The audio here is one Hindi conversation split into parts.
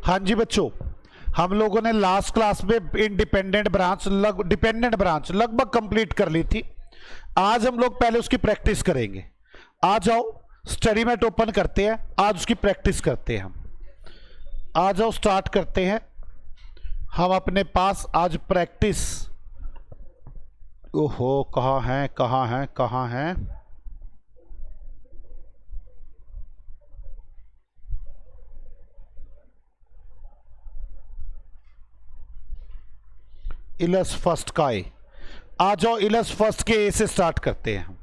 हाँ जी बच्चों, हम लोगों ने लास्ट क्लास में डिपेंडेंट ब्रांच लगभग कंप्लीट कर ली थी। आज हम लोग पहले उसकी प्रैक्टिस करेंगे। आ जाओ स्टडी मैट ओपन करते हैं, आज उसकी प्रैक्टिस करते हैं हम। आ जाओ स्टार्ट करते हैं हम अपने पास आज प्रैक्टिस। ओहो कहाँ हैं कहाँ हैं कहाँ हैं, इलस फर्स्ट का ए। आ जाओ इलस फर्स्ट के ए से स्टार्ट करते हैं हम।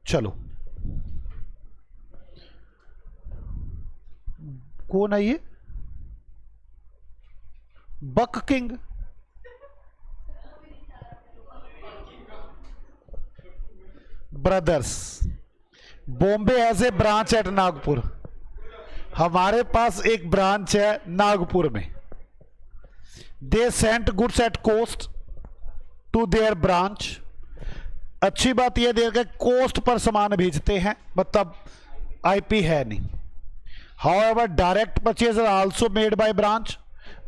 चलो कौन है ये? Buck King. Brothers Bombay has a branch at Nagpur. हमारे पास एक ब्रांच है नागपुर में। They sent goods at cost to their branch. अच्छी बात यह देख कोस्ट पर सामान भेजते हैं, मतलब आईपी है नहीं। However direct purchase are also made by branch.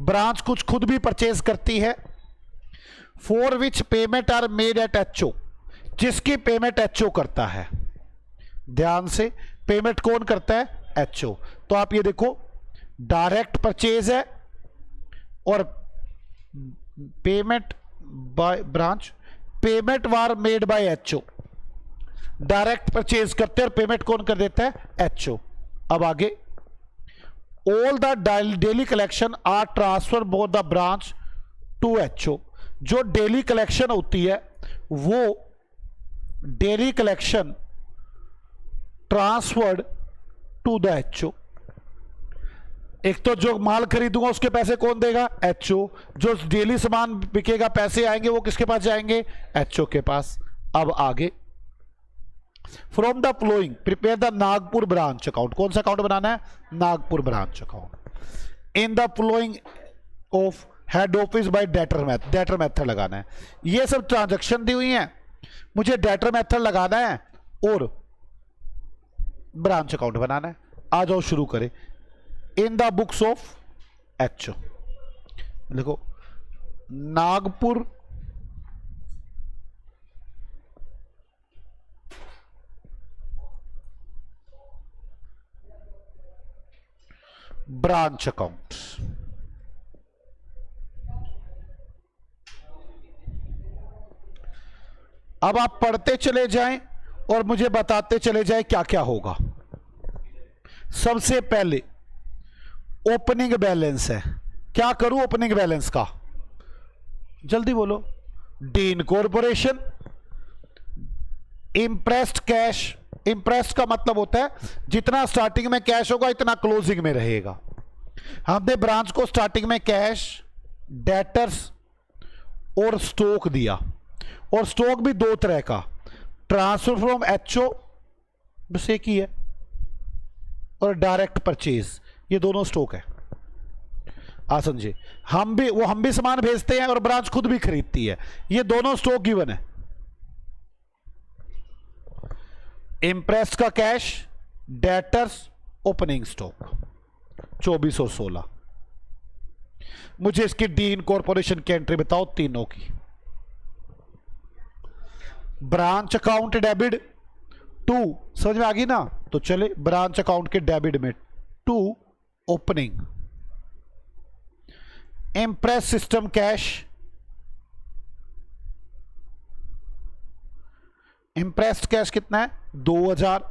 Branch कुछ खुद भी परचेज करती है। For which payment are made at HO, जिसकी पेमेंट एचओ करता है। ध्यान से, पेमेंट कौन करता है? एचओ। तो आप ये देखो डायरेक्ट परचेज है और payment by branch, payment war made by HO. Direct purchase करते हैं और पेमेंट कौन कर देता है? एचओ। अब आगे, all the daily collection are transfer both the branch to HO. जो डेली कलेक्शन होती है वो daily collection transferred to the HO. एक तो जो माल खरीदूंगा उसके पैसे कौन देगा? एचओ। जो डेली सामान बिकेगा पैसे आएंगे वो किसके पास जाएंगे? एचओ के पास। अब आगे, from the flowing prepare the Nagpur branch account. कौन सा अकाउंट बनाना है? Nagpur branch account. In the flowing of head office by debtor method. Debtor method लगाना है। ये सब ट्रांजैक्शन दी हुई हैं, मुझे डेटर मेथड लगाना है और ब्रांच अकाउंट बनाना है। आ जाओ शुरू करें। In the books of HO देखो, नागपुर ब्रांच अकाउंट। अब आप पढ़ते चले जाएं और मुझे बताते चले जाएं क्या क्या होगा। सबसे पहले ओपनिंग बैलेंस है। क्या करूं ओपनिंग बैलेंस का? जल्दी बोलो। D incorporation, impressed cash. Impressed का मतलब होता है जितना स्टार्टिंग में कैश होगा इतना क्लोजिंग में रहेगा। हमने ब्रांच को स्टार्टिंग में कैश, डेटर्स और स्टॉक दिया। और स्टॉक भी दो तरह का, ट्रांसफर फ्रॉम एचओ बस एक ही है, और डायरेक्ट परचेज, ये दोनों स्टॉक है। आ समझे, हम भी सामान भेजते हैं और ब्रांच खुद भी खरीदती है। ये दोनों स्टॉक गिवन है। इंप्रेस का कैश, डेटर्स, ओपनिंग स्टॉक 24 और 16। मुझे इसकी डी इनकॉर्पोरेशन की एंट्री बताओ तीनों की। ब्रांच अकाउंट डेबिट टू, समझ में आ गई ना? तो चले ब्रांच अकाउंट के डेबिट में to opening. Imprest system cash, imprest cash कितना है? 2000।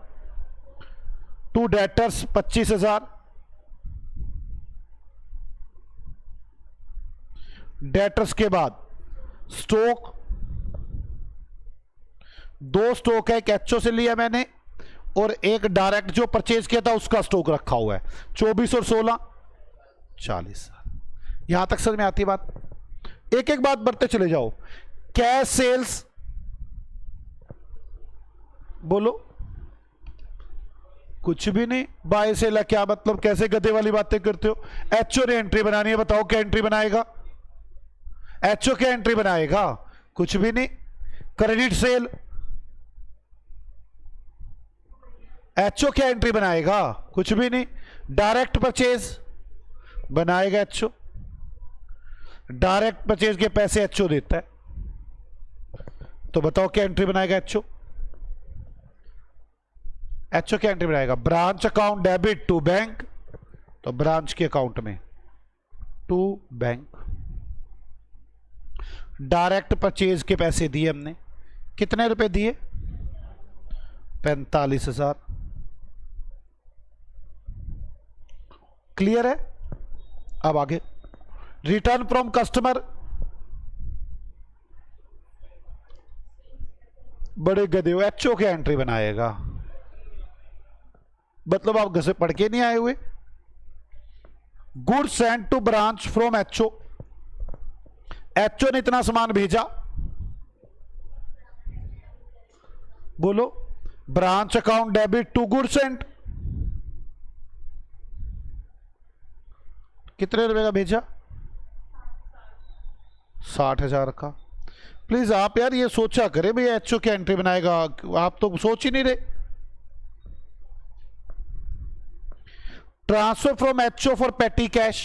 To debtors 25,000। डेटर्स के बाद स्टॉक, दो स्टॉक है, एक एचओ से लिया मैंने और एक डायरेक्ट जो परचेज किया था उसका स्टॉक रखा हुआ है। 24 और 16 40। यहां तक समझ में आती है बात? एक एक बात बढ़ते चले जाओ। कैश सेल्स बोलो, कुछ भी नहीं। बाय सेल क्या मतलब? कैसे गधे वाली बातें करते हो? एचओ ने एंट्री बनानी है, बताओ क्या एंट्री बनाएगा? एचओ क्या एंट्री बनाएगा? कुछ भी नहीं। क्रेडिट सेल, एचओ क्या एंट्री बनाएगा? कुछ भी नहीं। डायरेक्ट परचेज, बनाएगा एचओ। डायरेक्ट परचेज के पैसे एचओ देता है, तो बताओ क्या एंट्री बनाएगा एचओ? एचओ क्या एंट्री बनाएगा? Branch account debit to bank, तो ब्रांच के अकाउंट में टू बैंक। डायरेक्ट परचेज के पैसे दिए हमने, कितने रुपए दिए? 45,000। क्लियर है? अब आगे रिटर्न फ्रॉम कस्टमर, बड़े गधे हो, एचओ क्या एंट्री बनाएगा? मतलब आप घर से पढ़ के नहीं आए हुए। Good send to branch from HO, HO ने इतना सामान भेजा, बोलो branch account debit to good send, कितने रुपए का भेजा? 60,000 का। प्लीज आप यार ये सोचा करें भैया एचओ क्या एंट्री बनाएगा, आप तो सोच ही नहीं रहे। Transfer from HO for petty cash,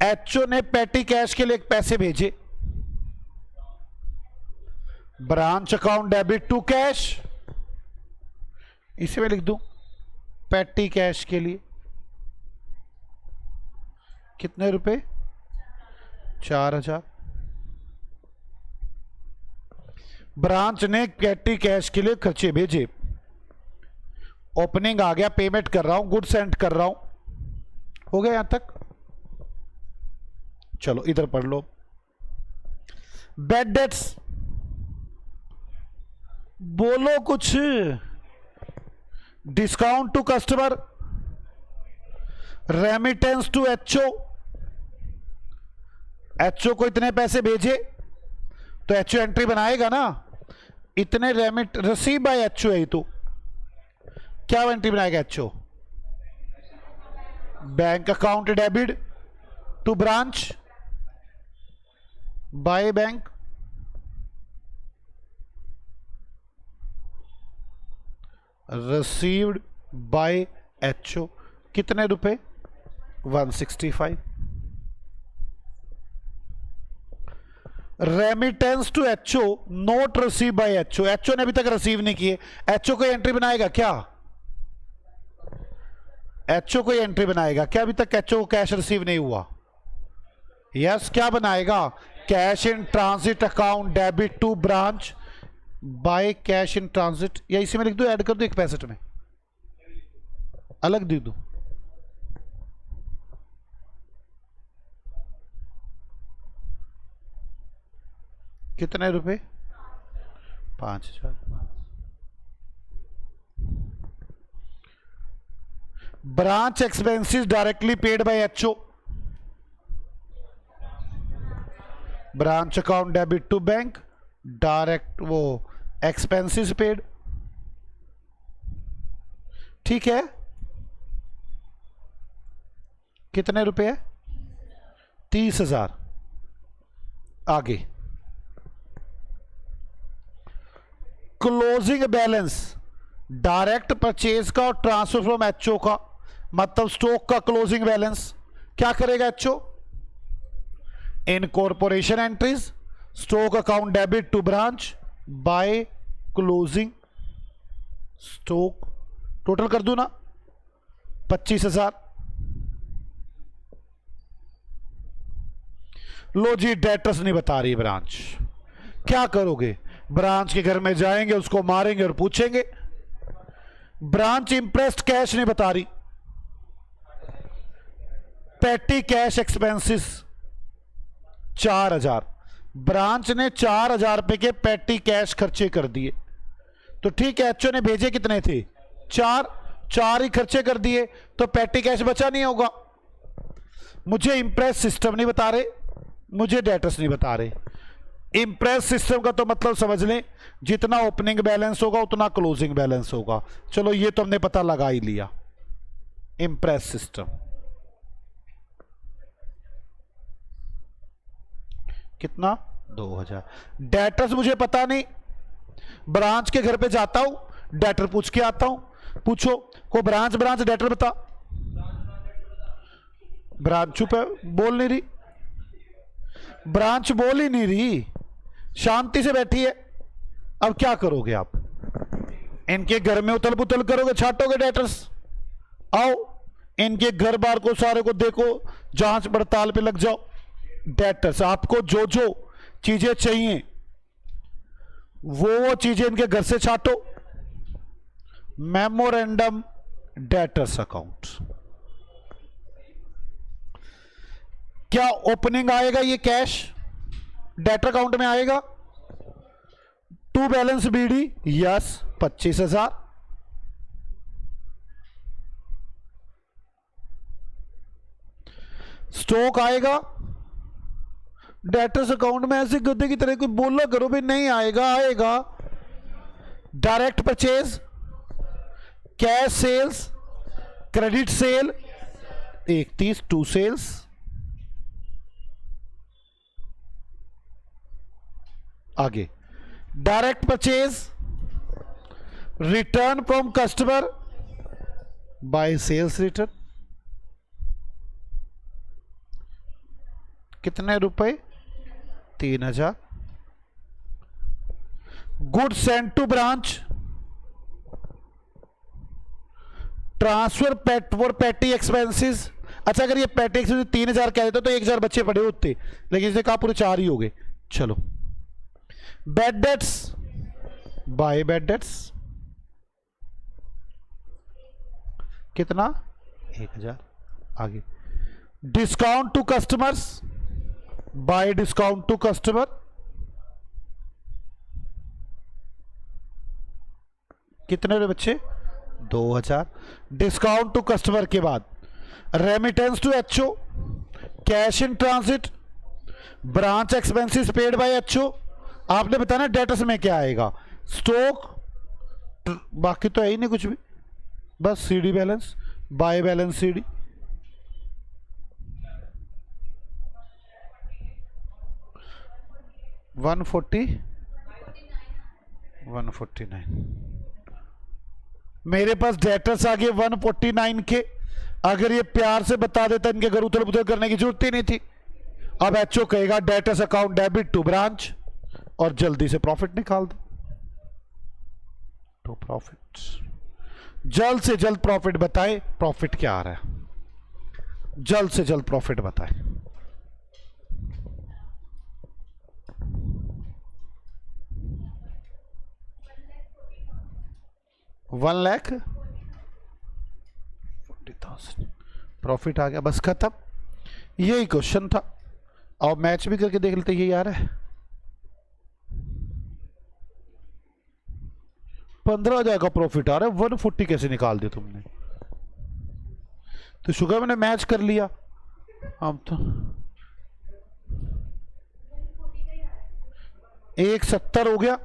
HO ने पेटी कैश के लिए पैसे भेजे, branch account debit to cash, इसे मैं लिख दूं पेटी कैश के लिए कितने रुपए? 4,000। ब्रांच ने पेटी कैश के लिए खर्चे भेजे, ओपनिंग आ गया, पेमेंट कर रहा हूं, गुड सेंड कर रहा हूं। हो गया यहां तक? चलो इधर पढ़ लो। बैड डेट्स, बोलो कुछ। Discount to customer, remittance to HO, HO को इतने पैसे भेजे तो एचओ एंट्री बनाएगा ना, इतने रेमिट रिसीव बाय एचओ है, तो क्या एंट्री बनाएगा HO? Bank account debit to branch by bank, received by HO, कितने रुपए? 165। Remittance to HO not receive by HO, HO ने अभी तक रिसीव नहीं किए, एचओ कोई एंट्री बनाएगा क्या? एचओ कोई एंट्री बनाएगा क्या? अभी तक एचओ को कैश रिसीव नहीं हुआ। यस, क्या बनाएगा? Cash in transit account debit to branch by cash in transit, या इसी में लिख दो, ऐड कर दो एक 65 में, अलग दे दो। कितने रुपए? 5,000। Branch expenses directly paid by HO, branch account debit to bank, direct वो एक्सपेंसेस पेड, ठीक है। कितने रुपए है? 30,000। आगे क्लोजिंग बैलेंस, डायरेक्ट परचेज का और ट्रांसफर फ्रॉम एचओ का, मतलब स्टॉक का क्लोजिंग बैलेंस क्या करेगा HO? Incorporation entries, stock account debit to branch by closing stock, total कर दूं ना 25,000। लो जी, डेटर्स नहीं बता रही ब्रांच, क्या करोगे? ब्रांच के घर में जाएंगे, उसको मारेंगे और पूछेंगे। ब्रांच इंप्रेस्ड कैश नहीं बता रही, पेटी कैश एक्सपेंसेस 4,000, ब्रांच ने 4,000 रुपए के पेटी कैश खर्चे कर दिए, तो ठीक है, एचओ ने भेजे कितने थे? 4 ही खर्चे कर दिए, तो पेटी कैश बचा नहीं होगा। मुझे इंप्रेस सिस्टम नहीं बता रहे, मुझे डेटर्स नहीं बता रहे। इंप्रेस सिस्टम का तो मतलब समझ लें, जितना ओपनिंग बैलेंस होगा उतना क्लोजिंग बैलेंस होगा। चलो ये तो हमने पता लगा ही लिया। इंप्रेस सिस्टम कितना? 2,000। डेटर्स मुझे पता नहीं, ब्रांच के घर पे जाता हूं, डेटर पूछ के आता हूं, पूछो को ब्रांच डेटर बता, ब्रांच चुप है, बोल नहीं रही, ब्रांच बोल ही नहीं रही, शांति से बैठी है। अब क्या करोगे आप? इनके घर में उथल पुथल करोगे, छाटोगे डेटर्स? आओ इनके घर बार को सारे को देखो, जांच पड़ताल पे लग जाओ। डेटर्स आपको जो जो चीजें चाहिए वो चीजें इनके घर से छाटो। मेमोरेंडम डेटर्स अकाउंट, क्या ओपनिंग आएगा ये कैश डेटर अकाउंट में आएगा? To balance BD, yes 25,000। स्टॉक आएगा डेटर्स अकाउंट में? ऐसे गद्दे की तरह कोई बोला करो भाई, नहीं आएगा, आएगा। Direct purchase, cash sales, credit sale 31, to sales. आगे direct purchase, return from customer by sales return, कितने रुपए? 3,000। Good send to branch, transfer pet for petty expenses. अच्छा अगर ये पेटी एक्सपेंसेस 3,000 कह देते तो 1,000 बच्चे पड़े होते, लेकिन इसे कहा पूरे 4 ही हो गए। चलो bad debts, by bad debts, कितना? 1,000। आगे discount to customers, by discount to customer, कितने बच्चे? 2,000। डिस्काउंट टू कस्टमर के बाद remittance to HO, cash in transit, branch expenses paid by HO. आपने बताना डेटर्स में क्या आएगा? स्टॉक, बाकी तो है ही नहीं कुछ भी, बस CD balance, bye balance CD. $149 मेरे पास डेटर्स आ गए 149 के। अगर ये प्यार से बता देता इनके घर उथल पुथल करने की जरूरत ही नहीं थी। अब एचओ कहेगा debtors account debit to branch, और जल्दी से प्रॉफिट निकाल दो। तो प्रॉफिट, जल्द से जल्द प्रॉफिट बताए, प्रॉफिट क्या आ रहा है, जल्द से जल्द प्रॉफिट बताए। $1,40,000 प्रॉफिट आ गया, बस खत्म। यही क्वेश्चन था। और मैच भी करके देख लेते, यही आ रहा है। 15,000 का प्रॉफिट आ रहा है, 140 कैसे निकाल दिया तुमने? तो शुगर मैंने मैच कर लिया। अब तो 170 हो गया,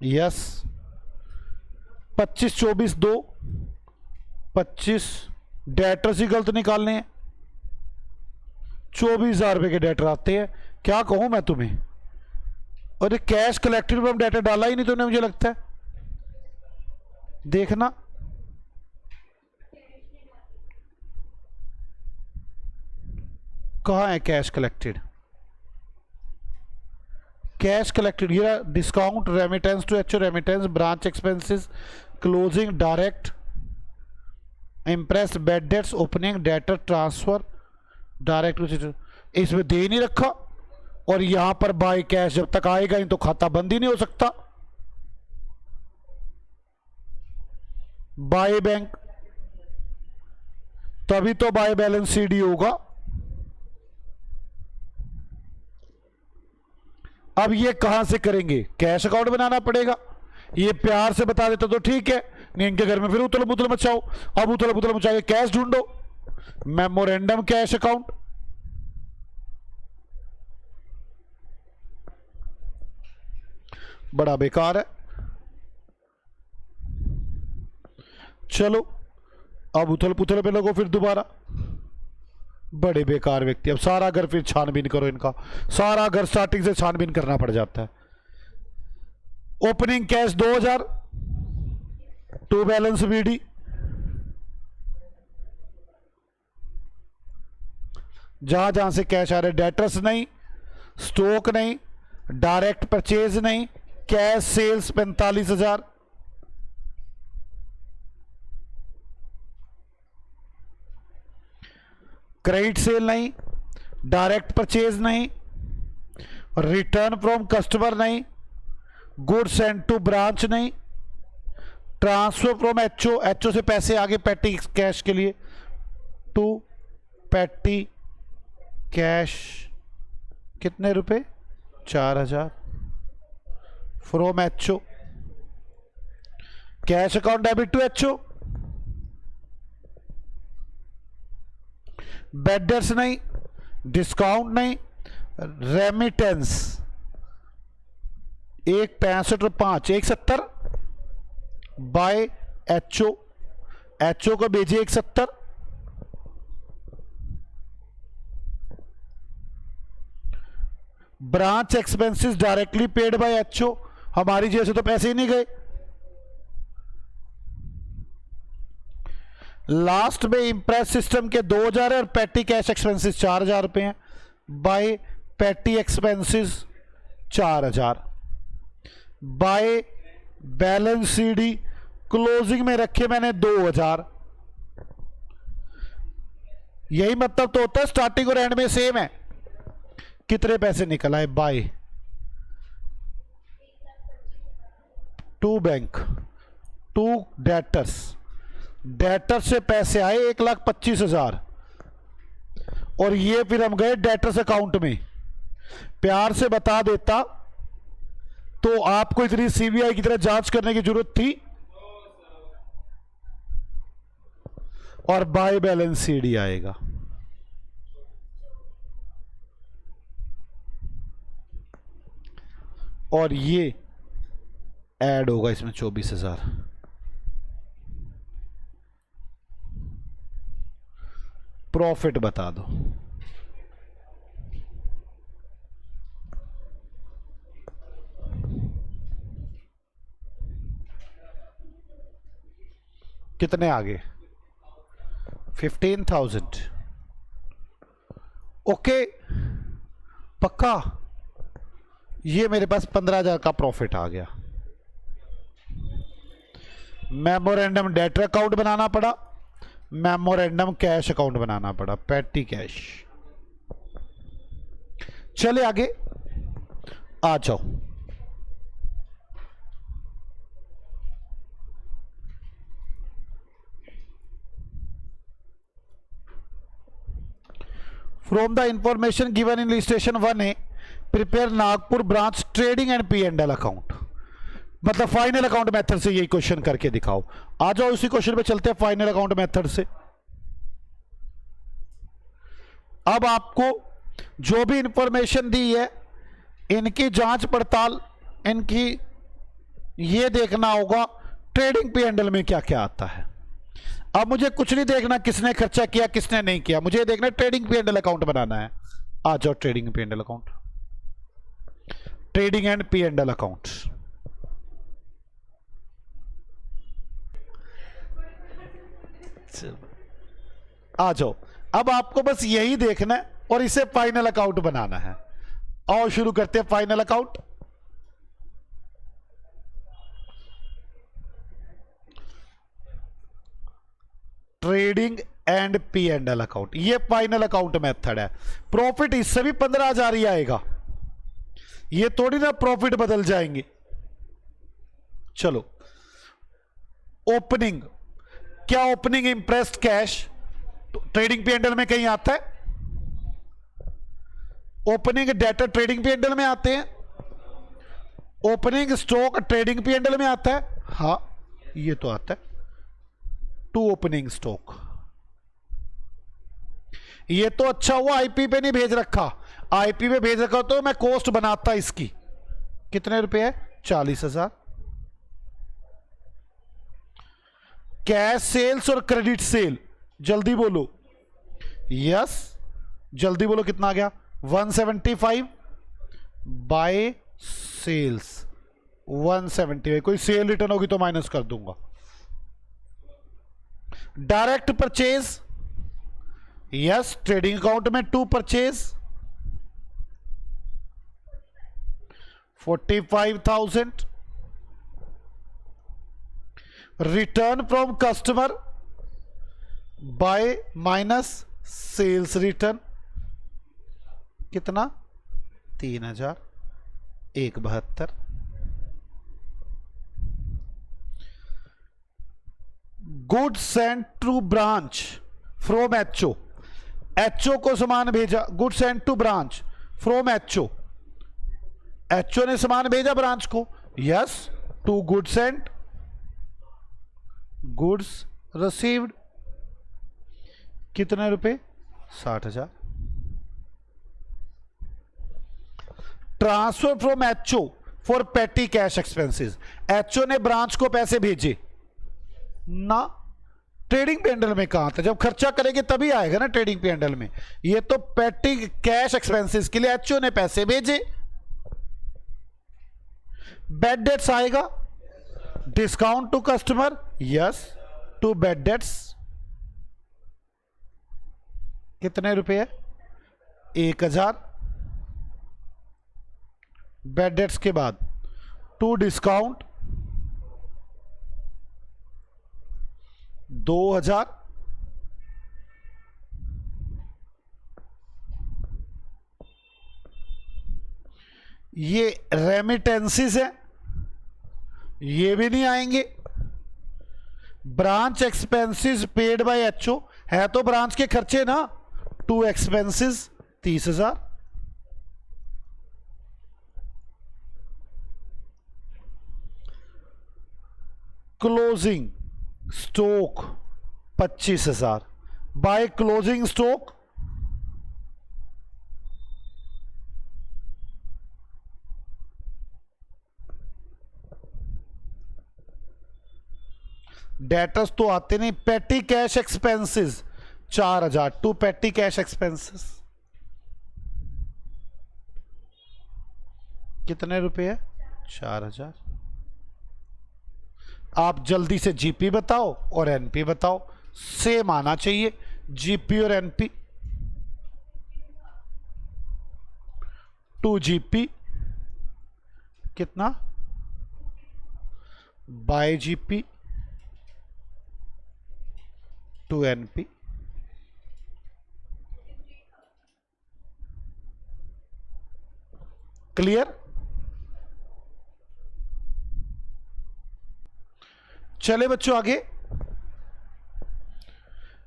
यस। 25, 24, 2, 25 डेटर्स ही गलत निकालने हैं। 24,000 रुपए के डेटर आते हैं, क्या कहूं मैं तुम्हें। और ये कैश कलेक्टेड फ्रॉम डेटर डाला ही नहीं तुमने, मुझे लगता है। देखना कहां है कैश कलेक्टेड। कैश कलेक्टेड ये discount, remittance to HO, remittance, branch expenses, closing, direct, imprest, bad debts, opening, debtor, transfer, direct. इसमें दे नहीं रखा। और यहां पर बाय कैश जब तक आएगा नहीं तो खाता बंद ही नहीं हो सकता। बाय बैंक, तभी तो बाय बैलेंस सीडी होगा। अब ये कहां से करेंगे? कैश अकाउंट बनाना पड़ेगा। ये प्यार से बता देता तो ठीक है, नहीं इनके घर में फिर उथल पुथल मचाओ। अब उथल पुथल मचाओ, कैश ढूंढो। मेमोरेंडम कैश अकाउंट, बड़ा बेकार है। चलो अब उथल पुथल पे लगो फिर दोबारा। बड़े बेकार व्यक्ति। अब सारा घर फिर छानबीन करो इनका, सारा घर स्टार्टिंग से छानबीन करना पड़ जाता है। Opening cash 2,000, to balance BD, जहां जहां से कैश आ रहा है, डेटर्स नहीं, स्टॉक नहीं, डायरेक्ट परचेज नहीं, कैश सेल्स 45,000, क्रेडिट सेल नहीं, डायरेक्ट परचेज नहीं, रिटर्न फ्रॉम कस्टमर नहीं, गुड्स सेंड टू ब्रांच नहीं, ट्रांसफर फ्रॉम एचओ, एचओ से पैसे आगे पेटी कैश के लिए टू पेटी कैश कितने रुपए, 4,000 from HO, cash account debit to HO, bad debts नहीं, डिस्काउंट नहीं, रेमिटेंस 165 और 5 170 बाय एचओ, एचओ को भेजिए 170, branch expenses directly paid by HO, हमारी जेब से तो पैसे ही नहीं गए। लास्ट में इंप्रेस सिस्टम के 2,000 है और पेटी कैश एक्सपेंसेस 4,000 रुपए हैं, बाय पेटी expenses 4,000, bye balance CD closing में रखे मैंने 2,000। यही मतलब तो होता है, स्टार्टिंग और एंड में सेम है। कितने पैसे निकल आए, by to bank to debtors, debtor से पैसे आए 1,25,000 और ये फिर हम गए डेटर्स अकाउंट में। प्यार से बता देता तो आपको इतनी सीबीआई की तरह जांच करने की जरूरत थी। और बाय बैलेंस सीडी आएगा, और ये ऐड होगा इसमें 24,000। प्रॉफिट बता दो, कितने आगे, 15,000। ओके पक्का, ये मेरे पास 15,000 का प्रॉफिट आ गया। मेमोरेंडम डेटर अकाउंट बनाना पड़ा, मेमोरेंडम कैश अकाउंट बनाना पड़ा, पेटी कैश। चले आगे आ जाओ। From the information given in illustration 1A prepare Nagpur branch trading and P&L account. मतलब फाइनल अकाउंट मेथड से यही क्वेश्चन करके दिखाओ। आ जाओ उसी क्वेश्चन पे चलते हैं फाइनल अकाउंट मेथड से। अब आपको जो भी इंफॉर्मेशन दी है इनकी जांच पड़ताल, इनकी ये देखना होगा ट्रेडिंग P&L में क्या क्या आता है। अब मुझे कुछ नहीं देखना किसने खर्चा किया किसने नहीं किया, मुझे देखना ट्रेडिंग P&L अकाउंट बनाना है। आ जाओ trading P&L account, trading and P&L account. आ जाओ, अब आपको बस यही देखना है और इसे फाइनल अकाउंट बनाना है। आओ शुरू करते हैं final account. Trading and P&L account, ये फाइनल अकाउंट मेथड है। प्रॉफिट इससे भी 15,000 ही आएगा, ये थोड़ी ना प्रॉफिट बदल जाएंगे। चलो ओपनिंग, क्या opening impressed cash trading P&L में कहीं आता है? ओपनिंग डेटा ट्रेडिंग P&L में आते हैं? ओपनिंग स्टॉक ट्रेडिंग P&L में आता है? हाँ ये तो आता है। टू ओपनिंग स्टॉक, ये तो अच्छा हुआ आईपी पे नहीं भेज रखा, आईपी पे भेज रखा तो मैं कॉस्ट बनाता इसकी। कितने रुपए है? 40,000। कैश सेल्स और क्रेडिट सेल, जल्दी बोलो। यस जल्दी बोलो, कितना आ गया? 175 बाय सेल्स 175। कोई सेल रिटर्न होगी तो माइनस कर दूंगा। Direct purchase yes, trading account में to purchase 45,000, return from customer by minus sales return कितना 3,000,172। Goods sent to branch from HO, HO को सामान भेजा, goods sent to branch from HO, HO ने सामान भेजा ब्रांच को, yes, to goods sent, goods received कितने रुपए 60,000। Transfer from HO for petty cash expenses, HO ने ब्रांच को पैसे भेजे ना, ट्रेडिंग पेंडल में कहां था, जब खर्चा करेंगे तभी आएगा ना ट्रेडिंग पेंडल में। ये तो पेटी कैश एक्सपेंसेस के लिए एचओ ने पैसे भेजे। बैड डेट्स आएगा, discount to customer, yes, to bad debts कितने रुपए है 1,000। बैड डेट्स के बाद टू डिस्काउंट 2,000, ये रेमिटेंसीज है, ये भी नहीं आएंगे। Branch expenses paid by HO है तो ब्रांच के खर्चे ना, to expenses 30,000। Closing stock 25,000 by closing stock debtors तो आते नहीं। Petty cash expenses 4,000 to petty cash expenses कितने रुपए है 4,000। आप जल्दी से जीपी बताओ और एनपी बताओ, सेम आना चाहिए जीपी और एनपी। टू जीपी कितना by GP to NP. Clear? चले बच्चों आगे।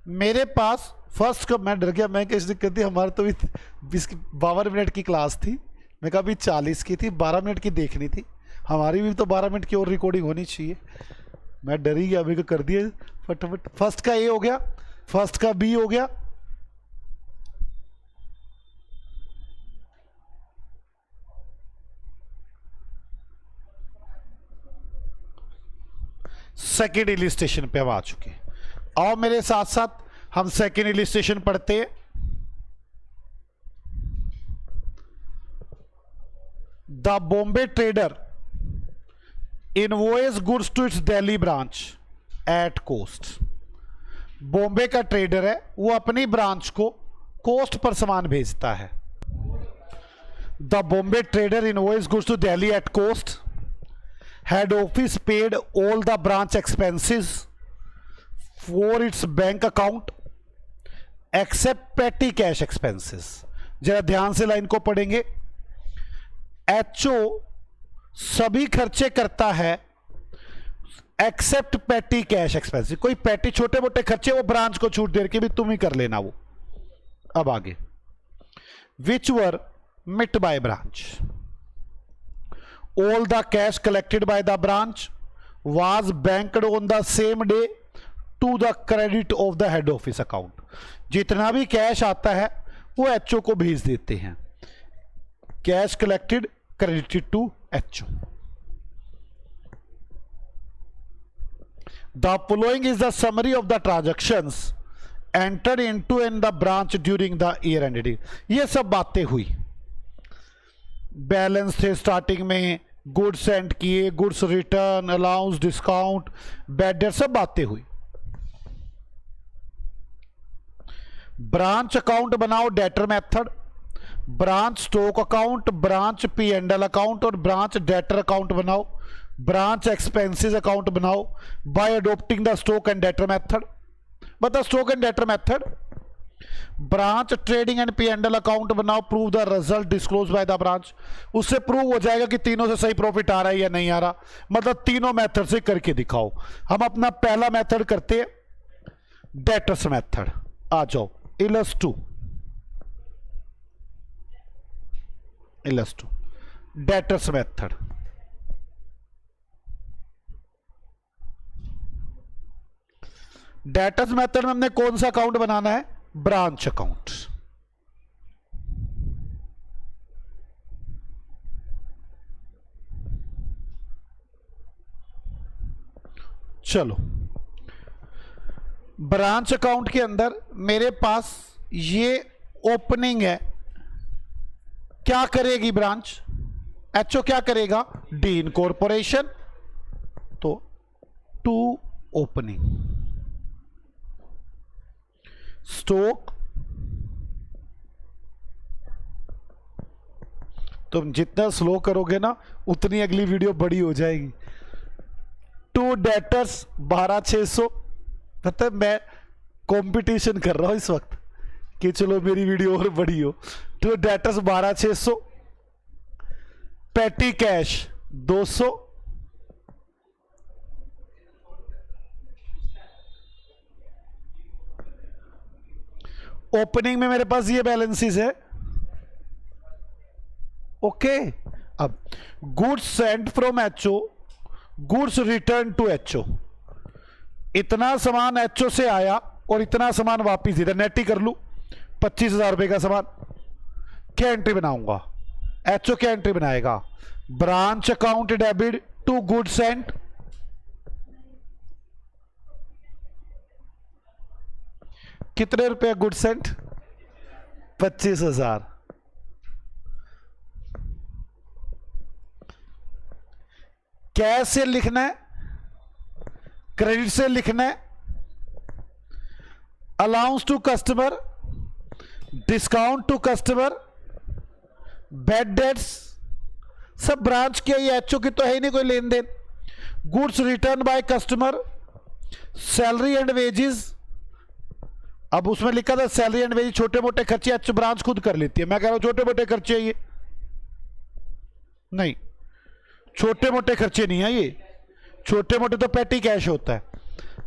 मेरे पास फर्स्ट का, मैं डर गया, मैं कैसे दिक्कत थी, हमारे तो भी 52 मिनट की क्लास थी, मैं कहा भी 40 की थी, 12 मिनट की देखनी थी, हमारी भी तो 12 मिनट की और रिकॉर्डिंग होनी चाहिए। मैं डर ही गया, अभी को कर दिया फटाफट। फर्स्ट का ए हो गया, फर्स्ट का बी हो गया, सेकेंड इलिस्ट्रेशन पे हम आ चुके हैं। आओ मेरे साथ साथ हम सेकेंड इलिस्ट्रेशन पढ़ते हैं। The Bombay trader invoice goods to its Delhi branch at cost. Bombay का ट्रेडर है, वो अपनी ब्रांच को कोस्ट पर सामान भेजता है। The Bombay trader invoice goods to Delhi at cost. Head office paid all the branch expenses for its bank account except petty cash expenses। जरा ध्यान से लाइन को पढ़ेंगे। एचओ सभी खर्चे करता है एक्सेप्ट पेटी कैश एक्सपेंसेस। कोई पेटी छोटे मोटे खर्चे वो ब्रांच को छूट दे के भी तुम ही कर लेना वो। अब आगे, विच वर मिट by branch. All the cash collected by the branch was banked on the same day to the credit of the head office account। जितना भी कैश आता है वो एचओ को भेज देते हैं। Cash collected credited to HO. The following is the summary of the transactions entered into in the branch during the year ended। ये सब बातें हुई, बैलेंस थे स्टार्टिंग में, गुड्स सेंड किए, goods return, allowance, discount, bad debt, सब बातें हुई। ब्रांच अकाउंट बनाओ debtor method, branch stock account, branch P and L account और ब्रांच डेटर अकाउंट बनाओ, ब्रांच एक्सपेंसेस अकाउंट बनाओ by adopting the stock and debtor method. मतलब stock and debtor method. Branch trading and P and L account बनाओ, prove the result disclose by the branch. उससे प्रूव हो जाएगा कि तीनों से सही प्रॉफिट आ रहा है या नहीं आ रहा। मतलब तीनों मेथड से करके दिखाओ। हम अपना पहला मेथड करते हैं डेटर्स मेथड। आ जाओ इलस2 डेटर्स मेथड। डेटर्स मेथड में हमने कौन सा अकाउंट बनाना है? Branch account. चलो, ब्रांच अकाउंट के अंदर मेरे पास ये ओपनिंग है। क्या करेगी ब्रांच? एचओ क्या करेगा? D incorporation. तो टू ओपनिंग, स्टॉक। तुम जितना स्लो करोगे ना उतनी अगली वीडियो बड़ी हो जाएगी। To debtors 12,600। पता है मैं कंपटीशन कर रहा हूं इस वक्त कि चलो मेरी वीडियो और बड़ी हो। टू डेटर्स 12,600, पेटी कैश 200, ओपनिंग में मेरे पास ये बैलेंसेस है। ओके, अब goods sent from HO, goods return to HO. इतना सामान एचओ से आया और इतना सामान वापिस इधर। नेट ही कर लू 25,000 रुपए का सामान। क्या एंट्री बनाऊंगा? एचओ क्या एंट्री बनाएगा? Branch account debit to goods sent. कितने रुपए गुड सेंट? 25,000। कैश से लिखना है, क्रेडिट से लिखना है। Allowance to customer, discount to customer, bad debts सब ब्रांच के, ये एचओ की तो है ही नहीं कोई लेन देन। Goods return by customer, salary and wages. अब उसमें लिखा था सैलरी एंड वेजेस, छोटे मोटे खर्चे एचओ ब्रांच खुद कर लेती है। मैं कह रहा हूं छोटे मोटे खर्चे ये नहीं, छोटे मोटे खर्चे नहीं है ये। छोटे मोटे तो पेटी कैश होता है।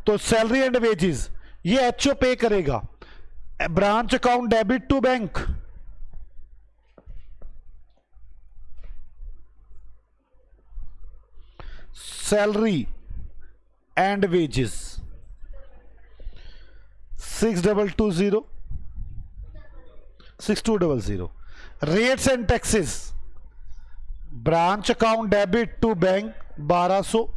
तो सैलरी एंड वेजेस ये एचओ पे करेगा। Branch account debit to bank, salary and wages 6220 6200। Rates and taxes, branch account debit to bank 1200,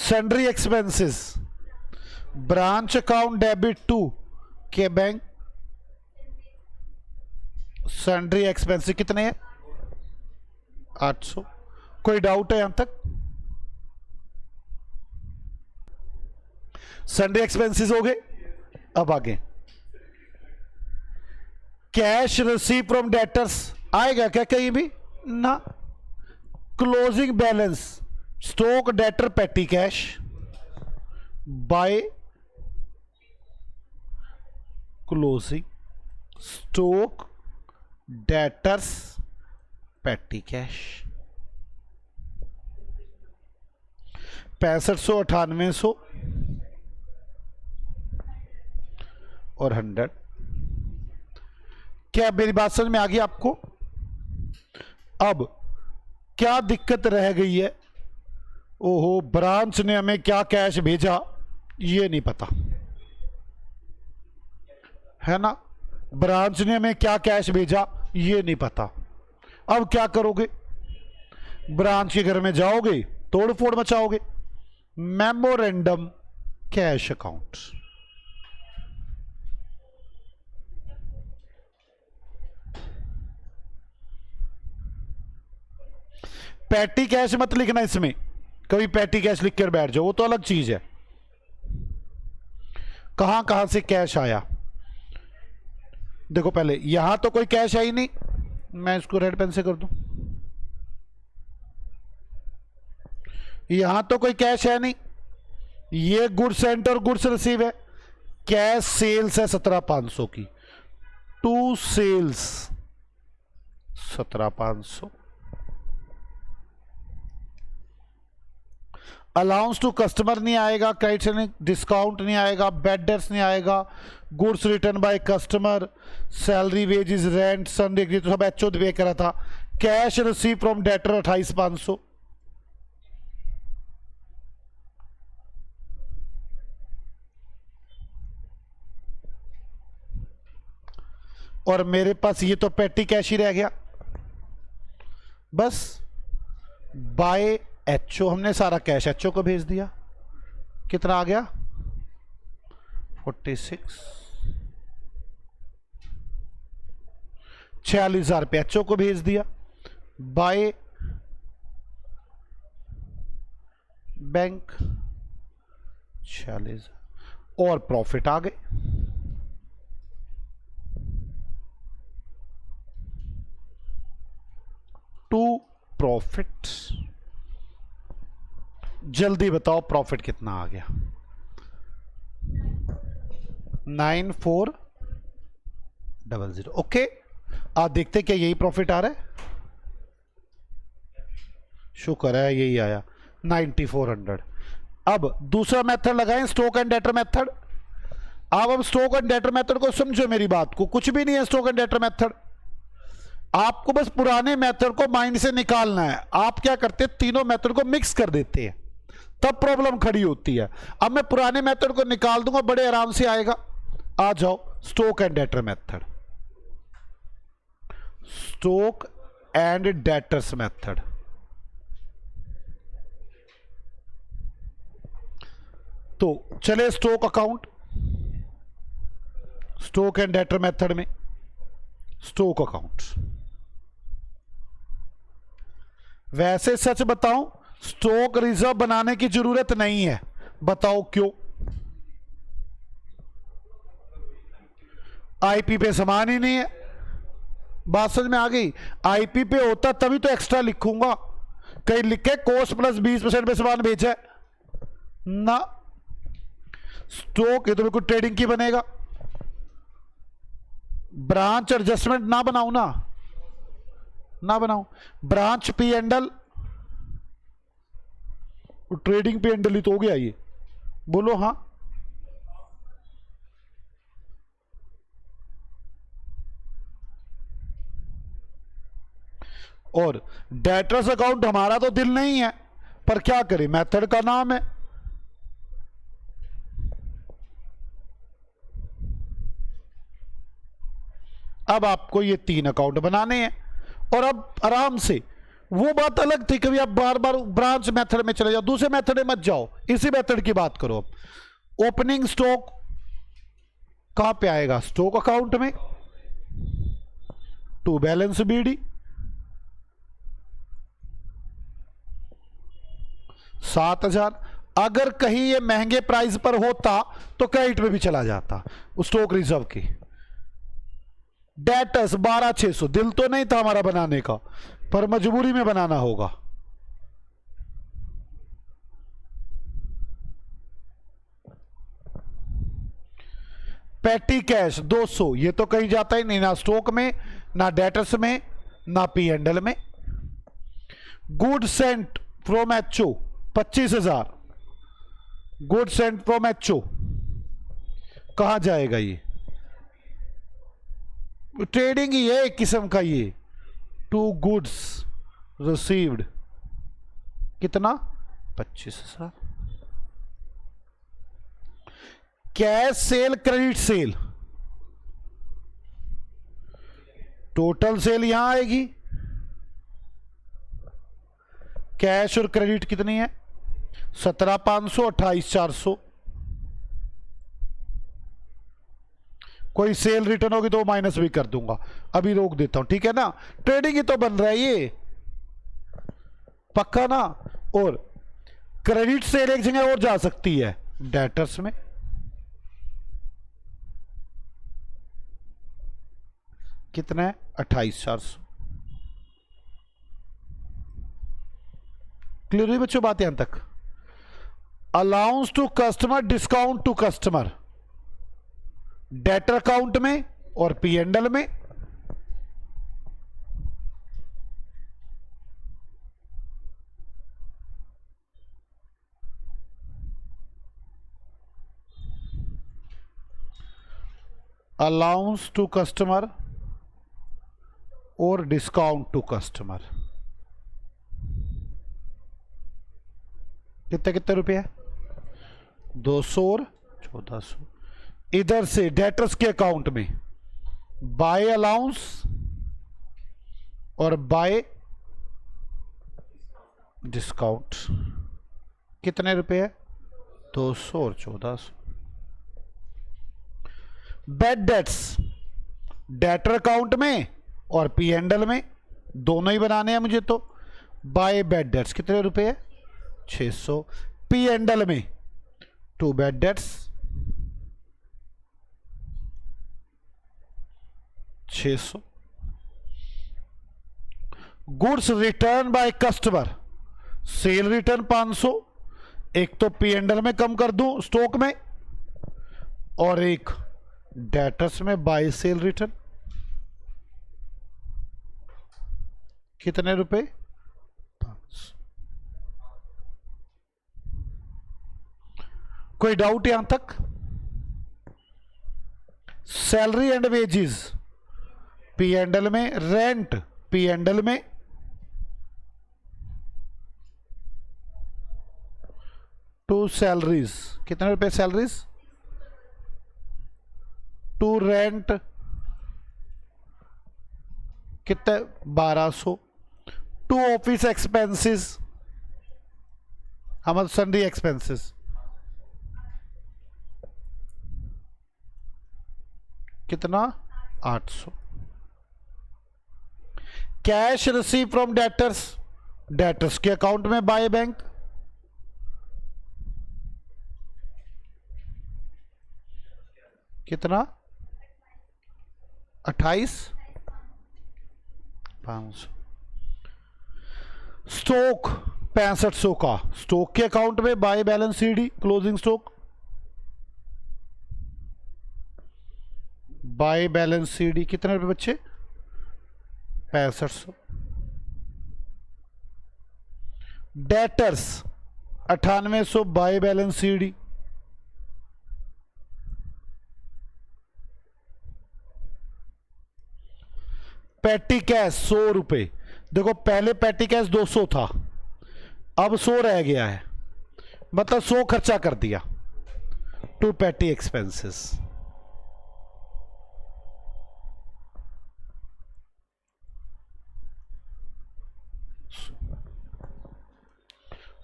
sundry expenses, branch account debit to के बैंक, सैंड्री एक्सपेंसेस कितने हैं? 800। कोई डाउट है यहां तक? सैंड्री एक्सपेंसेस हो गए। अब आगे कैश रिसीव फ्रॉम डेटर्स आएगा क्या कहीं भी? ना। क्लोजिंग बैलेंस, स्टॉक डेटर पेटी cash by closing stock debtors पेटी कैश 6500, 9800 और 100। क्या मेरी बात समझ में आ गई आपको? अब क्या दिक्कत रह गई है? ओहो, ब्रांच ने हमें क्या कैश भेजा ये नहीं पता है ना। ब्रांच ने हमें क्या कैश भेजा ये नहीं पता। अब क्या करोगे? ब्रांच के घर में जाओगे, तोड़ फोड़ मचाओगे। Memorandum cash account, petty cash मत लिखना इसमें, कभी पैटी कैश लिख कर बैठ जाओ, वो तो अलग चीज है। कहां कहां से कैश आया देखो, पहले यहां तो कोई कैश है ही नहीं, मैं इसको रेड पेन से कर दूं, यहां तो कोई कैश है नहीं, ये गुड्स सेंट और गुड्स रिसीव है, कैश सेल्स है 17,500 की, to sales 17,500, allowance to customer नहीं आएगा, क्रेडिट डिस्काउंट नहीं आएगा, बैड डेट्स नहीं आएगा, goods return by customer, salary wages rent Sunday तो सब एचओ पे करा था, कैश रिसीव फ्रॉम डेटर 28,500, और मेरे पास ये तो पेटी कैश ही रह गया बस। बाय एचओ हमने सारा कैश एचओ को भेज दिया, कितना आ गया 46, 46,000 रुपये एचओ को भेज दिया। बाय बैंक 46 और प्रॉफिट आ गए। टू प्रॉफिट, जल्दी बताओ प्रॉफिट कितना आ गया 9400। ओके, आप देखते क्या यही प्रॉफिट आ रहा है, शुक्र है यही आया 9400। अब दूसरा मेथड लगाएं, स्टॉक एंड डेटर मेथड। अब स्टॉक एंड डेटर मेथड को समझो मेरी बात को, कुछ भी नहीं है स्टॉक एंड डेटर मेथड, आपको बस पुराने मेथड को माइंड से निकालना है। आप क्या करते हैं, तीनों मेथड को मिक्स कर देते हैं, तब प्रॉब्लम खड़ी होती है। अब मैं पुराने मेथड को निकाल दूंगा, बड़े आराम से आएगा। आ जाओ stock and debtor method, stock and debtors method. तो चले stock account, stock and debtor method में स्टॉक अकाउंट। वैसे सच बताऊं, स्टॉक रिजर्व बनाने की जरूरत नहीं है, बताओ क्यों? आईपी पे सामान ही नहीं है, बात समझ में आ गई? आईपी पे होता तभी तो एक्स्ट्रा लिखूंगा, कहीं लिखे कॉस्ट प्लस 20% पे सामान बेचा है ना। स्टॉक ये तो बिल्कुल ट्रेडिंग की बनेगा, ब्रांच एडजस्टमेंट ना बनाऊं ना बनाऊं, branch P and L, trading P and L ही तो हो गया ये, बोलो हाँ। और डेटर्स अकाउंट हमारा तो दिल नहीं है, पर क्या करें, मेथड का नाम है। अब आपको ये 3 अकाउंट बनाने हैं, और अब आराम से, वो बात अलग थी कभी आप बार बार ब्रांच मेथड में चले जाओ, दूसरे मेथड में मत जाओ, इसी मेथड की बात करो। ओपनिंग स्टॉक कहां पे आएगा, स्टॉक अकाउंट में, टू बैलेंस बीडी, 7,000। अगर कहीं ये महंगे प्राइस पर होता तो क्रेडिट में भी चला जाता स्टॉक रिजर्व की। डेटर्स 12,600, दिल तो नहीं था हमारा बनाने का, पर मजबूरी में बनाना होगा। पेटी कैश 200, ये तो कहीं जाता ही नहीं, ना स्टॉक में, ना डेटर्स में, ना पी एंडल में। Good Saint from HO 25,000, good Saint from HO कहां जाएगा, ये ट्रेडिंग ही है एक किस्म का ये। टू गुड्स रिसीव्ड कितना 25,000। Cash cell credit sale, total sale यहां आएगी, कैश और क्रेडिट कितनी है 17,500, 28,400। कोई सेल रिटर्न होगी तो माइनस भी कर दूंगा, अभी रोक देता हूं, ठीक है ना। ट्रेडिंग ही तो बन रहा है ये, पक्का ना। और क्रेडिट सेल एक जगह और जा सकती है, डेटर्स में। कितना है? 28,400। क्लियर हुई बच्चों बात यहां तक? Allowance to customer, discount to customer, debtor account में और पी एंड एल में। अलाउंस टू कस्टमर और डिस्काउंट टू कस्टमर। कितने कितने रुपए? 200 और 1400। इधर से डेटर्स के अकाउंट में बाय अलाउंस और बाय डिस्काउंट। कितने रुपए है? 200 और 1400। बैड डेट्स, डेटर अकाउंट में और पी एंड एल में, दोनों ही बनाने हैं मुझे। तो बाय बैड डेट्स कितने रुपए है? 600। पी एंड एल में 2 bad debts 600। Goods return by customer, cell return 500। एक तो पी एंड एल में कम कर दूं स्टॉक में, और एक डेटर्स में बाय सेल रिटर्न। कितने रुपए? 500। कोई डाउट यहां तक? Salary and wages P and L में, रेंट पी एंड एल में, टू सैलरीज कितने रुपए? सैलरीज टू रेंट कितने? 1200। टू ऑफिस एक्सपेंसेस, हम सन्डी एक्सपेंसेस कितना? 800। Cash receive from debtors, debtors के अकाउंट में बाय बैंक, कितना? 28,500। स्टॉक 6500 का, स्टॉक के अकाउंट में bye balance CD, closing stock, bye balance CD कितने रुपए बच्चे? 6500। Debtors 9800 bye balance CD. Patty cash 100 रुपए। देखो पहले पैटी कैश 200 था, अब 100 रह गया है, मतलब 100 खर्चा कर दिया। To petty expenses.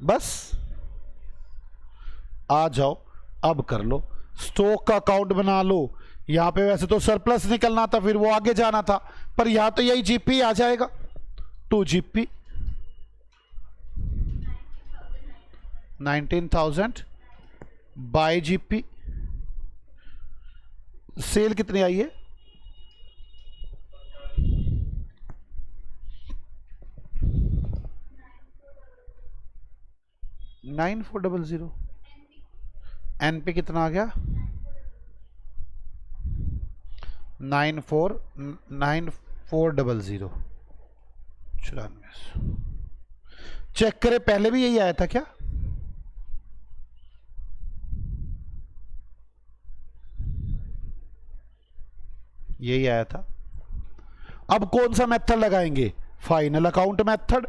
बस आ जाओ, अब कर लो। स्टॉक का अकाउंट बना लो। यहां पे वैसे तो सरप्लस निकलना था, फिर वो आगे जाना था, पर यहां तो यही जीपी आ जाएगा। 2 जीपी 19,000 बाय जीपी। सेल कितनी आई है? 9400। एनपी कितना आ गया? 9400। 94। चेक करें, पहले भी यही आया था क्या? यही आया था। अब कौन सा मेथड लगाएंगे? Final account method.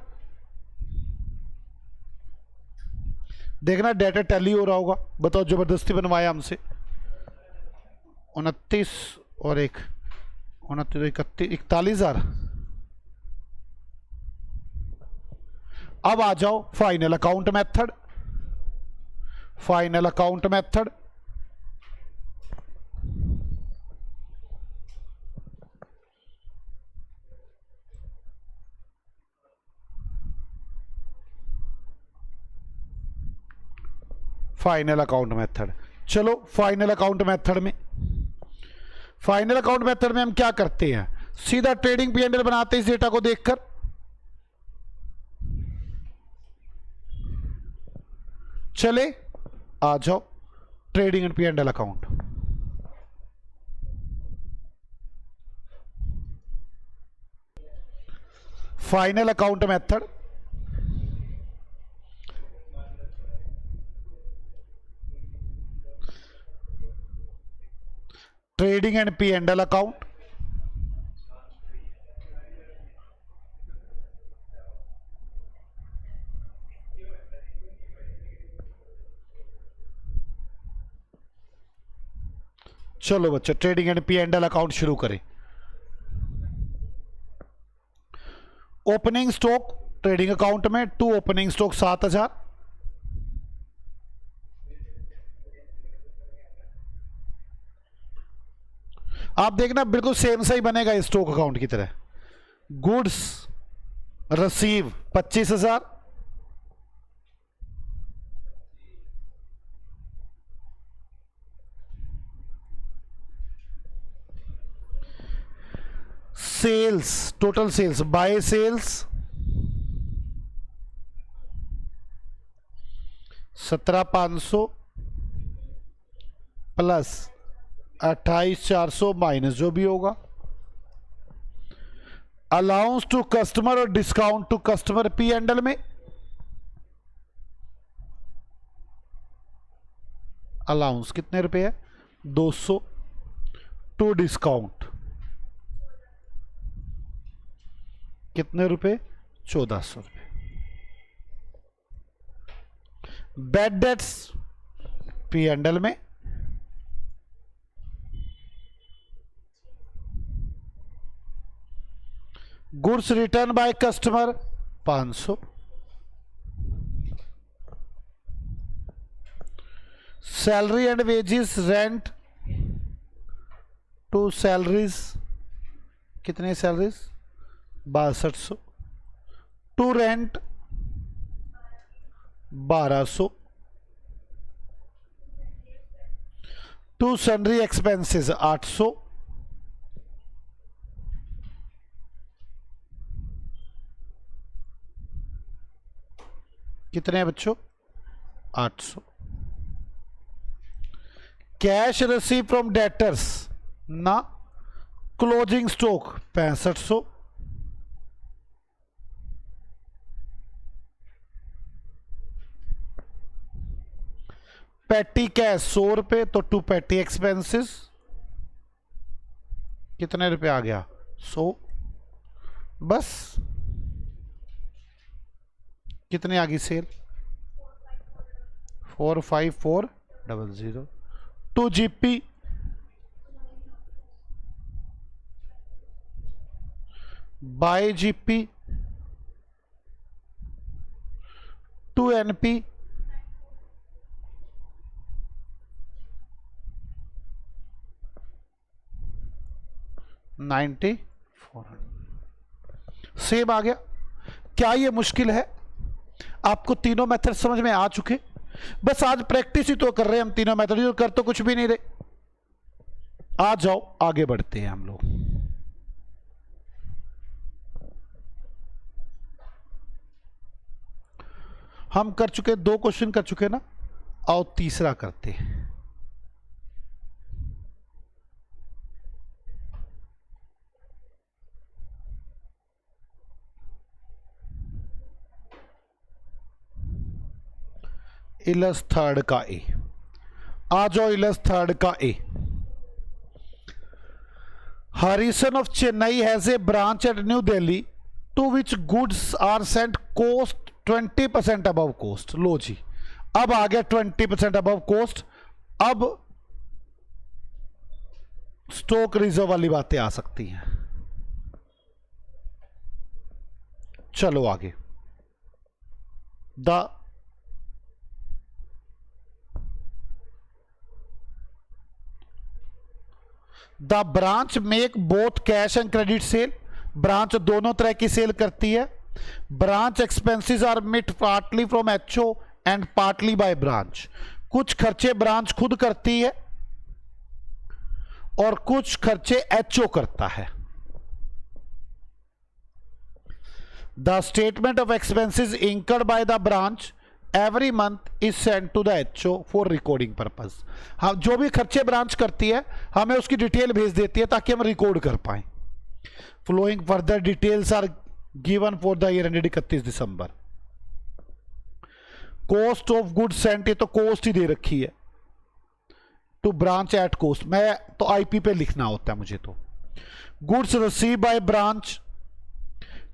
देखना डेटा टैली हो रहा होगा। बताओ, जबरदस्ती बनवाया हमसे। 29 और 1 29 31 41,000। अब आ जाओ final account method. Final account method final account method. चलो फाइनल अकाउंट मेथड में, फाइनल अकाउंट मेथड में हम क्या करते हैं, सीधा ट्रेडिंग पी एंड एल बनाते हैं इस डेटा को देखकर। चले आ जाओ trading and P and L account. Final account method, trading and P and L account, चलो बच्चों trading and P and L account शुरू करें। ओपनिंग स्टॉक ट्रेडिंग अकाउंट में 2 ओपनिंग स्टॉक 7000, आप देखना बिल्कुल सेम सही बनेगा इस स्टॉक अकाउंट की तरह। Goods receive 25000, sales total sales by sales 17500 plus 28400 minus जो भी होगा। अलाउंस टू कस्टमर और discount to customer P and L में अलाउंस कितने रुपए है 200, टू डिस्काउंट कितने रुपए 1400 रुपए। Bad debts P and L में goods return by customer 500, salary and wages rent to salaries कितने salaries 6200, to rent 1200, to sundry expenses 800, कितने हैं बच्चों 800। कैश रिसीव फ्रॉम डेटर्स ना क्लोजिंग स्टॉक 6500, पैटी कैश 100 रुपए, तो टू पैटी एक्सपेंसेस कितने रुपए आ गया 100, बस कितने आ गई sale 45400, to GP by GP, to NP $9400, same आ गया। क्या ये मुश्किल है? आपको तीनों मेथड समझ में आ चुके, बस आज प्रैक्टिस ही तो कर रहे हैं हम तीनों मेथड, जो कर तो कुछ भी नहीं रहे। आ जाओ आगे बढ़ते हैं हम लोग। हम कर चुके 2 क्वेश्चन कर चुके ना, आओ तीसरा करते हैं। इलस थर्ड का ए, आ जाओ इलस थर्ड का A. Harrison of Chennai has a branch at New Delhi to which goods are sent cost 20% above cost. लो जी, अब आ गया 20% अबव कोस्ट। अब स्टॉक रिजर्व वाली बातें आ सकती हैं। चलो आगे। The branch make both cash and credit sale. Branch दोनों तरह की सेल करती है। Branch expenses are met partly from HO and partly by branch. कुछ खर्चे ब्रांच खुद करती है और कुछ खर्चे एचओ करता है। The statement of expenses incurred by the branch every month is send to the HO for recording purpose. हम जो भी खर्चे ब्रांच करती है हमें उसकी डिटेल भेज देती है ताकि हम रिकॉर्ड कर पाए। Following further details are given for the year ended 31 December. Cost of goods sent, ये तो कॉस्ट ही दे रखी है, टू ब्रांच एट कॉस्ट। मैं तो आईपी पे लिखना होता है मुझे तो। Goods receive by branch,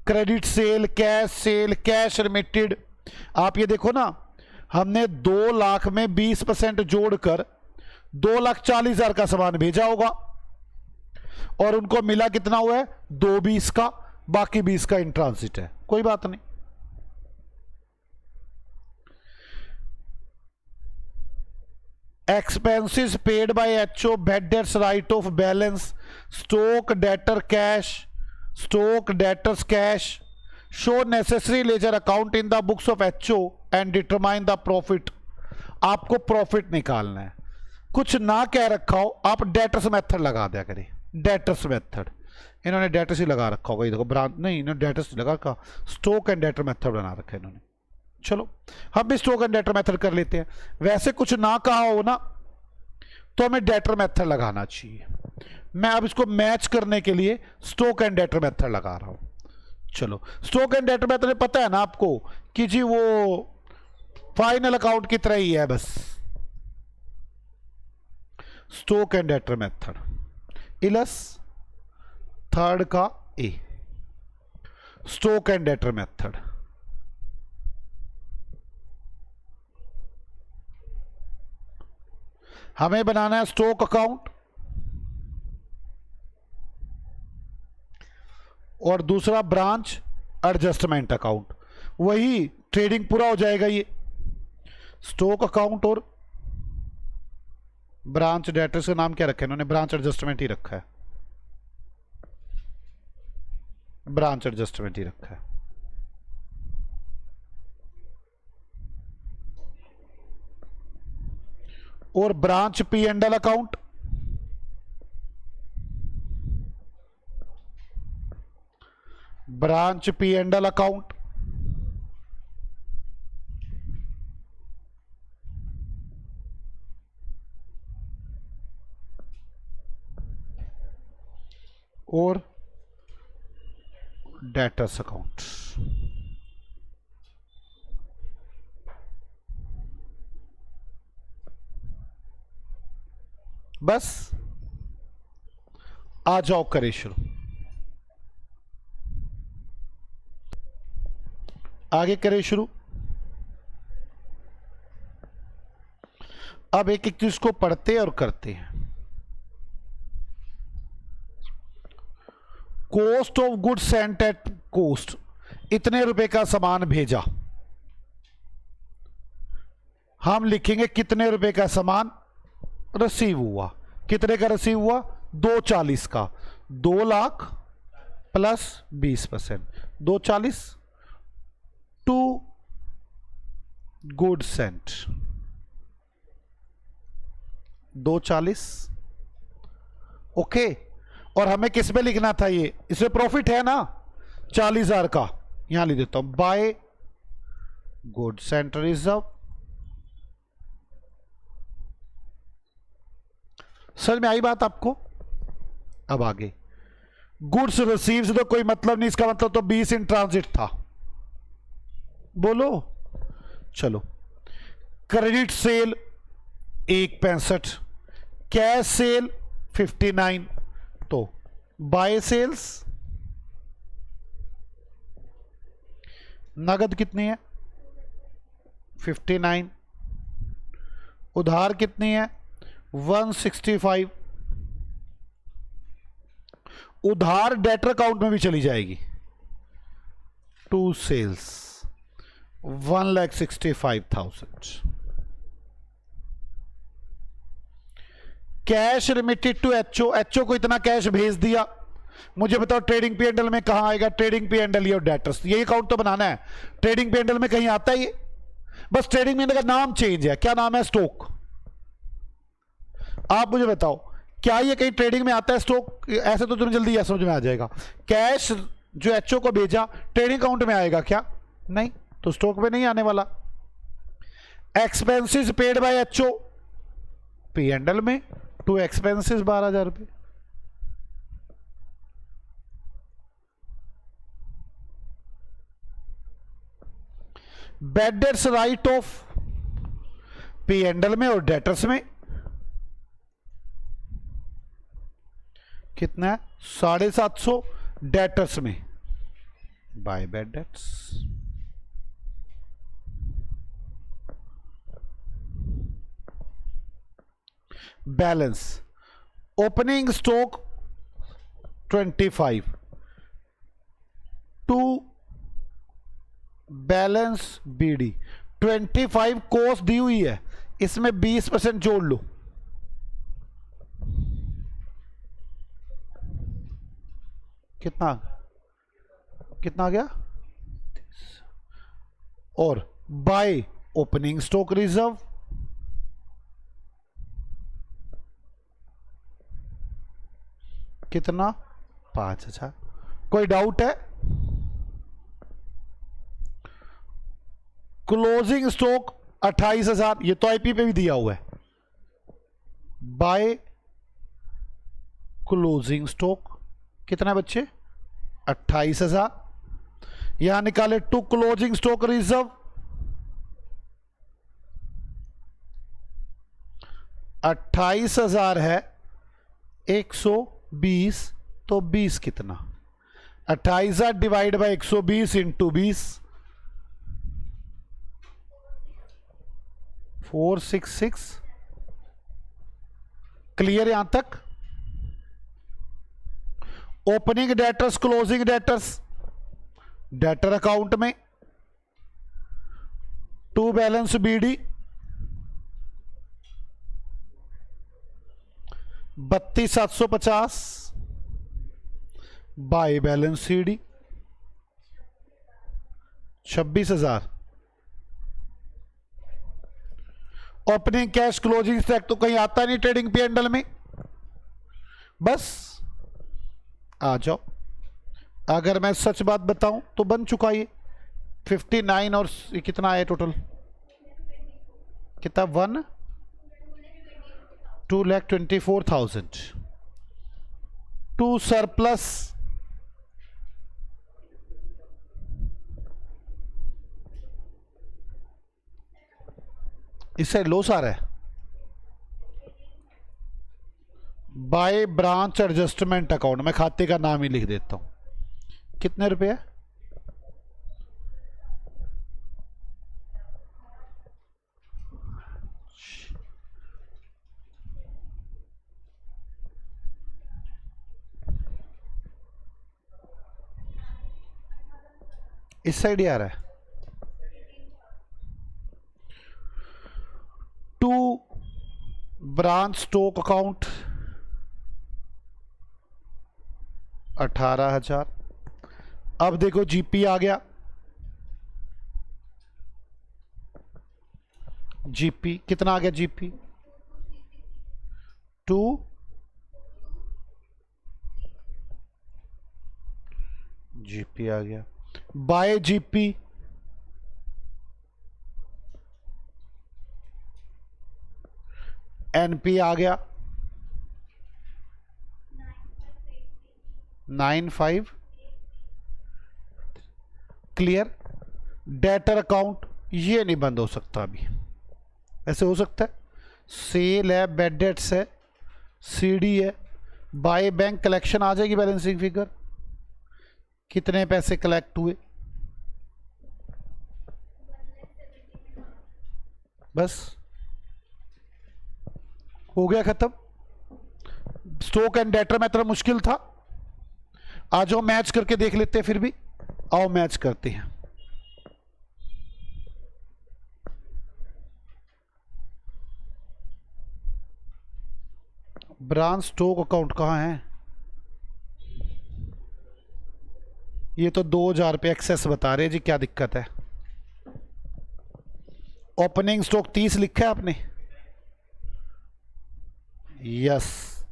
credit sale, cash remitted. आप ये देखो ना, हमने 2 लाख में 20% जोड़कर 2,40,000 का सामान भेजा होगा और उनको मिला कितना हुआ है 220 का, बाकी 20 का इन ट्रांसिट है, कोई बात नहीं। Expenses paid by HO, bad debts, write of balance, stock debtors cash, show necessary ledger account in the books of HO and determine the profit. आपको प्रॉफिट निकालना है, कुछ ना कह रखा हो आप डेटर्स मेथड लगा दिया करें। डेटर्स मेथड इन्होंने डेटर्स ही लगा रखा होगा, ये देखो ब्रांच नहीं, इन्होंने डेटर्स लगा रखा, स्टॉक एंड डेटर मेथड बना रखा है इन्होंने। चलो हम भी स्टॉक एंड डेटर मेथड कर लेते हैं। वैसे कुछ ना कहा हो ना तो हमें डेटर मेथड लगाना चाहिए। मैं अब इसको मैच करने के लिए स्टॉक एंड डेटर मेथड लगा रहा हूं। चलो स्टॉक एंड डेटर मेथड पता है ना आपको कि जी वो फाइनल अकाउंट की तरह ही है बस। Stock and debtor method Ilus third का ए, स्टॉक एंड डेटर मेथड। हमें बनाना है स्टॉक अकाउंट और दूसरा ब्रांच एडजस्टमेंट अकाउंट। वही ट्रेडिंग पूरा हो जाएगा। ये स्टॉक अकाउंट और ब्रांच डेटर्स का नाम क्या रखा है इन्होंने, ब्रांच एडजस्टमेंट ही रखा है, ब्रांच एडजस्टमेंट ही रखा है। और branch P and L account, branch P and L account, और डेटर्स अकाउंट। बस आ जाओ करें शुरू। आगे करें शुरू। अब एक एक चीज को पढ़ते और करते हैं। Cost of goods Saint at cost, इतने रुपए का सामान भेजा। हम लिखेंगे कितने रुपए का सामान रिसीव हुआ। कितने का रिसीव हुआ 240 का, 2 lakh plus 20%, 240 to good sent, 240 okay. और हमें किस पे लिखना था ये, इसमें प्रॉफिट है ना 40,000 का, यहां लिख देता हूं बाय गुड सेंट रिजर्व। समझ में आई बात आपको। अब आगे गुड्स रिसीव से तो कोई मतलब नहीं, इसका मतलब तो 20 इन ट्रांजिट था। बोलो चलो। क्रेडिट सेल 1.65, कैश सेल 59, तो बाय सेल्स नगद कितनी है 59, उधार कितनी है 165, उधार डेटर अकाउंट में भी चली जाएगी, to sales 1,65,000। Cash remitted to HO, HO को इतना कैश भेज दिया। मुझे बताओ ट्रेडिंग पी एंड एल में कहां आएगा, ट्रेडिंग पी एंड एल और डेटर्स, यही अकाउंट तो बनाना है। ट्रेडिंग पी एंड एल में कहीं आता है ये, बस ट्रेडिंग में इनका नाम चेंज है। क्या नाम है? स्टॉक। आप मुझे बताओ, क्या ये कहीं ट्रेडिंग में आता है स्टॉक? ऐसे तो तुम्हें जल्दी यह समझ में आ जाएगा। कैश जो एचओ को भेजा ट्रेडिंग अकाउंट में आएगा क्या? नहीं, तो स्टॉक में नहीं आने वाला। Expenses paid by HO P and L में, टू एक्सपेंसेस 12,000 रुपये। Bad debts write off P and L में और डेटर्स में कितना है? 750 डेटर्स में by bad debts. Balance opening stock 25 to balance BD 25 cost दी हुई है, इसमें 20% जोड़ लो। कितना कितना आ गया? और बाय ओपनिंग स्टॉक रिजर्व कितना? 5,000। कोई डाउट है? क्लोजिंग स्टॉक 28,000, ये तो आईपी पे भी दिया हुआ है। बाय क्लोजिंग स्टॉक कितना है बच्चे? 28,000। यहां निकाले टू क्लोजिंग स्टॉक रिजर्व 28,000 है, 120, तो 20 कितना? 28,000 डिवाइड बाय 120 इंटू 20, 466। क्लियर यहां तक? Opening debtors closing debtors debtor account में, to balance BD 32,750 by balance CD 26,000। Opening cash closing stock तो कहीं आता नहीं ट्रेडिंग पी एंडल में। बस आ जाओ, अगर मैं सच बात बताऊं तो बन चुका ये 59 और ये कितना है टोटल? कितना? 2,24,000 टू सरप्लस इससे लॉस आ रहा है। बाय ब्रांच एडजस्टमेंट अकाउंट, मैं खाते का नाम ही लिख देता हूं। कितने रुपए? इस साइड ही आ रहा है। To branch stock account 18,000। अब देखो जीपी आ गया। जीपी कितना आ गया? जीपी टू जीपी आ गया बाय जीपी एनपी आ गया 95। क्लियर? डेटर अकाउंट ये नहीं बंद हो सकता अभी। ऐसे हो सकता है? सेल है, बैड डेट्स है, सीडी है, बाय बैंक कलेक्शन आ जाएगी बैलेंसिंग फिगर। कितने पैसे कलेक्ट हुए? बस हो गया खत्म। स्टॉक एंड डेटर में इतना मुश्किल था। आ जाओ मैच करके देख लेते हैं। फिर भी आओ मैच करते हैं। ब्रांच स्टॉक अकाउंट कहां है? ये तो 2,000 रुपये एक्सेस बता रहे हैं जी। क्या दिक्कत है? ओपनिंग स्टॉक 30 लिखा है आपने? Yes.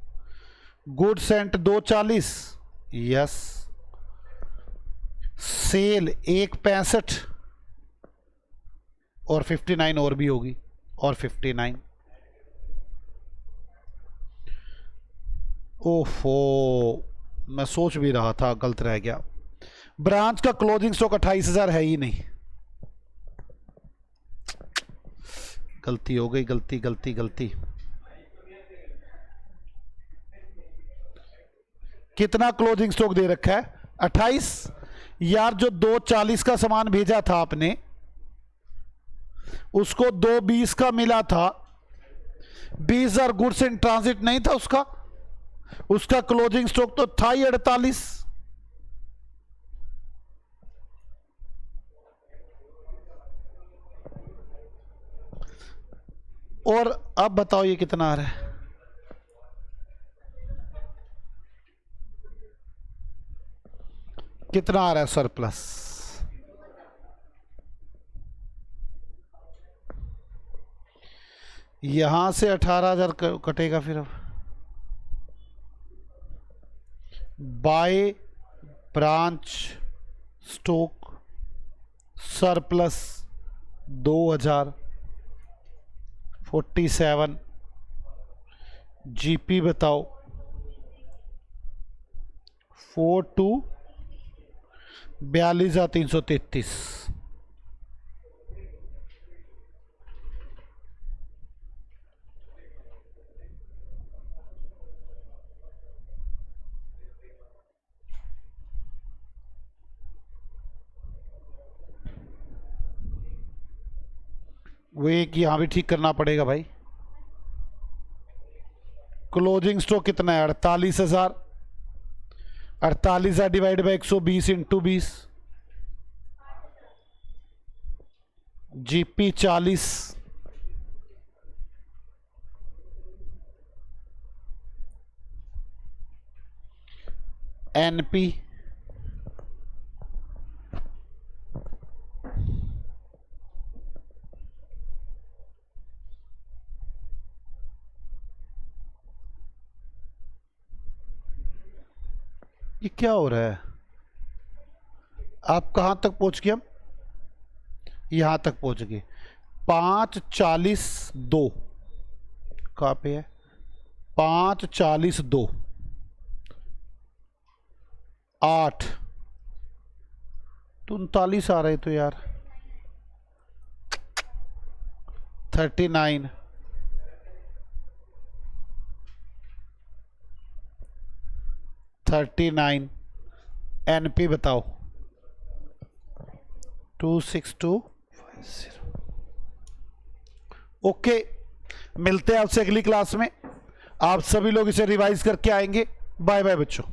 Good sent 240, yes. Sale 165 और 59 और भी होगी, और 59। ओफो, मैं सोच भी रहा था, गलत रह गया। ब्रांच का क्लोजिंग स्टॉक 28,000 है ही नहीं। गलती हो गई, गलती गलती गलती। कितना क्लोजिंग स्टॉक दे रखा है? 28। यार जो 240 का सामान भेजा था आपने, उसको 220 का मिला था। 20,000 गुड्स इन ट्रांजिट नहीं था उसका? उसका क्लोजिंग स्टॉक तो था ही 48। और अब बताओ ये कितना आ रहा है? कितना आ रहा है सरप्लस? यहां से 18,000 कटेगा फिर। अब by branch stock surplus 2,047। GP बताओ 42,333। वो एक यहां भी ठीक करना पड़ेगा भाई। क्लोजिंग स्टॉक कितना है? 48,000। 48,000 divide by 120 into 20। GP 40। NP ये क्या हो रहा है? आप कहां तक पहुंच गए? हम यहां तक पहुंच गए। 542 कहां पे है? 542 8 39 आ रहे तो यार। 39 39। एनपी बताओ 26250। ओके, मिलते हैं आपसे अगली क्लास में। आप सभी लोग इसे रिवाइज करके आएंगे। बाय बाय बच्चों।